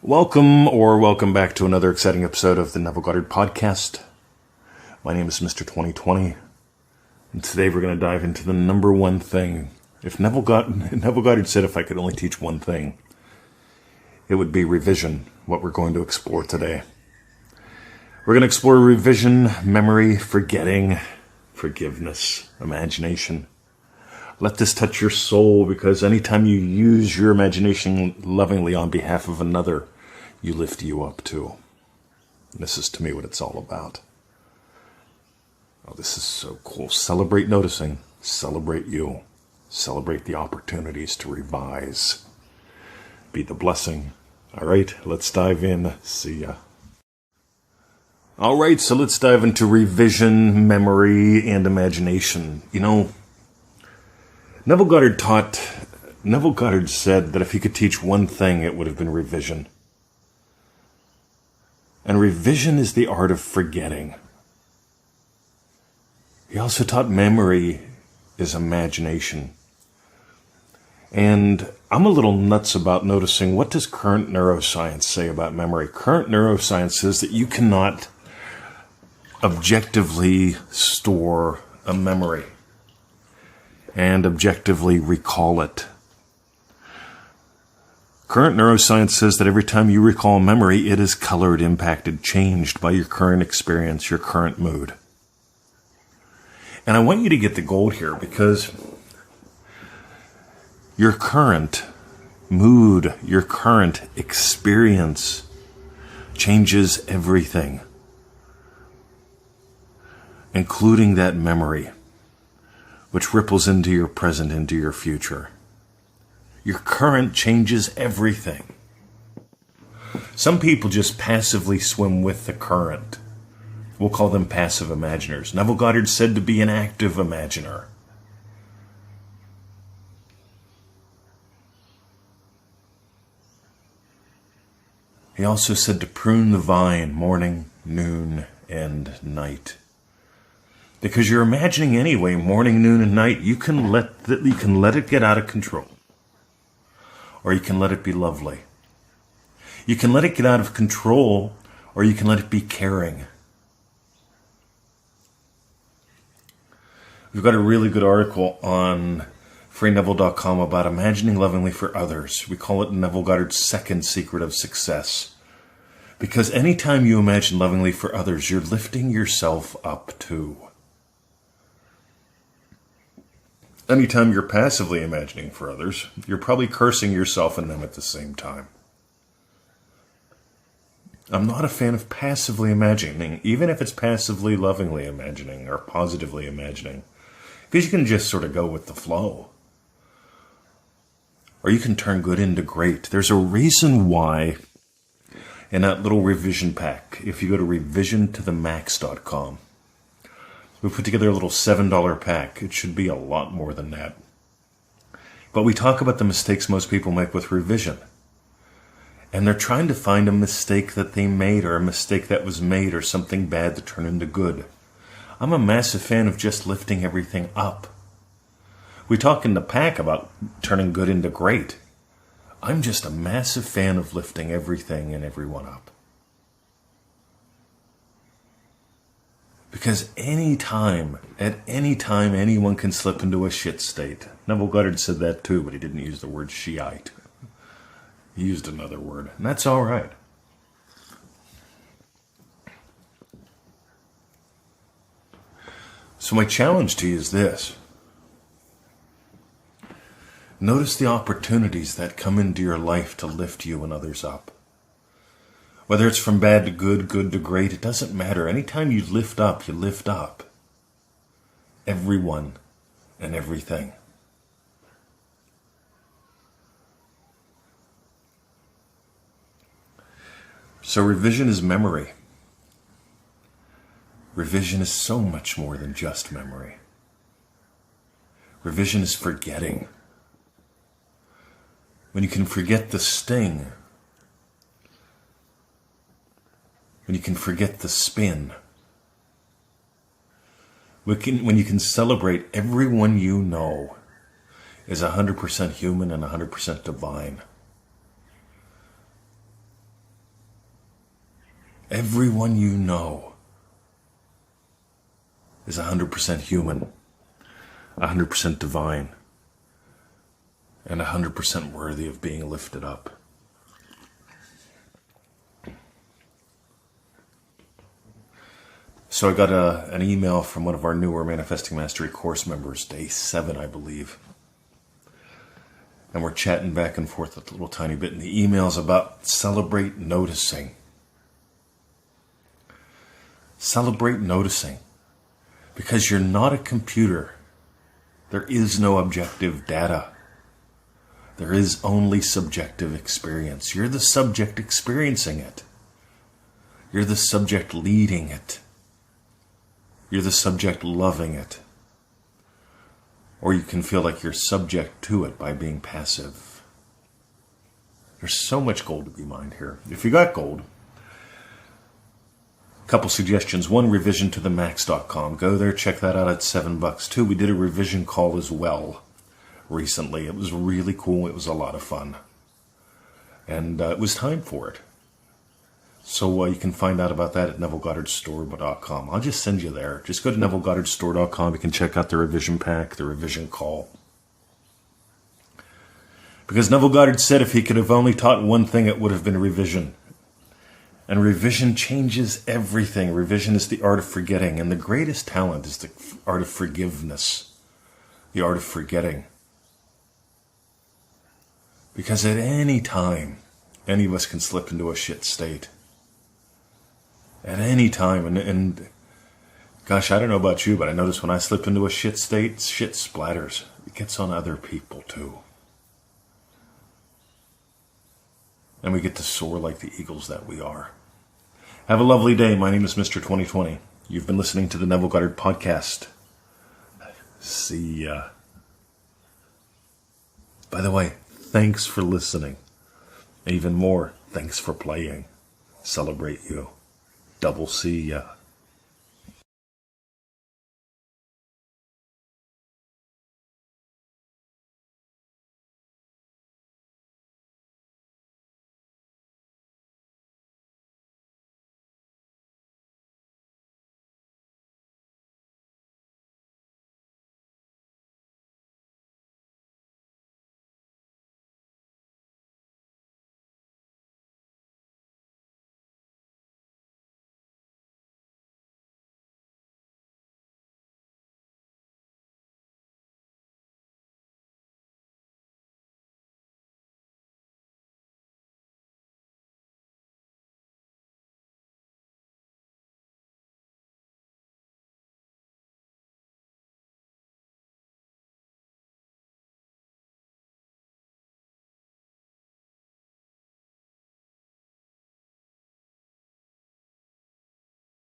Welcome back to another exciting episode of the Neville Goddard podcast. My name is Mr. 2020, and today we're going to dive into the number one thing. If Neville Goddard said if I could only teach one thing, it would be revision, what we're going to explore today. We're going to explore revision, memory, forgetting, forgiveness, imagination. Let this touch your soul, because anytime you use your imagination lovingly on behalf of another, you lift you up too. And this is, to me, what it's all about. Oh, this is so cool. Celebrate noticing. Celebrate you. Celebrate the opportunities to revise. Be the blessing. All right, let's dive in. See ya. All right, so let's dive into revision, memory, and imagination. You know, Neville Goddard said that if he could teach one thing, it would have been revision. And revision is the art of forgetting. He also taught memory is imagination. And I'm a little nuts about noticing, what does current neuroscience say about memory? Current neuroscience says that you cannot objectively store a memory and objectively recall it. Current neuroscience says that every time you recall a memory, it is colored, impacted, changed by your current experience, your current mood. And I want you to get the gold here, because your current mood, your current experience changes everything, including that memory, which ripples into your present, into your future. Your current changes everything. Some people just passively swim with the current. We'll call them passive imaginers. Neville Goddard said to be an active imaginer. He also said to prune the vine morning, noon, and night. Because you're imagining anyway, morning, noon, and night. You can let it get out of control. Or you can let it be lovely. You can let it get out of control, or you can let it be caring. We've got a really good article on freeneville.com about imagining lovingly for others. We call it Neville Goddard's second secret of success. Because anytime you imagine lovingly for others, you're lifting yourself up too. Anytime you're passively imagining for others, you're probably cursing yourself and them at the same time. I'm not a fan of passively imagining, even if it's passively lovingly imagining or positively imagining, because you can just sort of go with the flow. Or you can turn good into great. There's a reason why in that little revision pack, if you go to revisiontothemax.com, we put together a little $7 pack. It should be a lot more than that. But we talk about the mistakes most people make with revision. And they're trying to find a mistake that they made, or a mistake that was made, or something bad to turn into good. I'm a massive fan of just lifting everything up. We talk in the pack about turning good into great. I'm just a massive fan of lifting everything and everyone up. Because at any time, anyone can slip into a shit state. Neville Goddard said that too, but he didn't use the word Shiite. He used another word, and that's all right. So my challenge to you is this. Notice the opportunities that come into your life to lift you and others up. Whether it's from bad to good, good to great, it doesn't matter. Anytime you lift up, you lift up. Everyone and everything. So revision is memory. Revision is so much more than just memory. Revision is forgetting. When you can forget the sting, when you can forget the spin, when you can celebrate everyone you know is 100% human and 100% divine. Everyone you know is 100% human, 100% divine, and 100% worthy of being lifted up. So I got an email from one of our newer Manifesting Mastery course members, day 7, I believe. And we're chatting back and forth a little tiny bit. And the email's about celebrate noticing. Celebrate noticing. Because you're not a computer. There is no objective data. There is only subjective experience. You're the subject experiencing it. You're the subject leading it. You're the subject loving it. Or you can feel like you're subject to it by being passive. There's so much gold to be mined here. If you got gold, a couple suggestions. One, revision to the max.com. Go there, check that out at $7. Two, we did a revision call as well recently. It was really cool. It was a lot of fun. And it was time for it. So you can find out about that at NevilleGoddardStore.com. I'll just send you there. Just go to NevilleGoddardStore.com. You can check out the revision pack, the revision call. Because Neville Goddard said if he could have only taught one thing, it would have been revision. And revision changes everything. Revision is the art of forgetting. And the greatest talent is the art of forgiveness. The art of forgetting. Because at any time, any of us can slip into a shit state. At any time, and gosh, I don't know about you, but I notice when I slip into a shit state, shit splatters. It gets on other people too. And we get to soar like the eagles that we are. Have a lovely day. My name is Mr. 2020. You've been listening to the Neville Goddard Podcast. See ya. By the way, thanks for listening. Even more, thanks for playing. Celebrate you. Double see ya.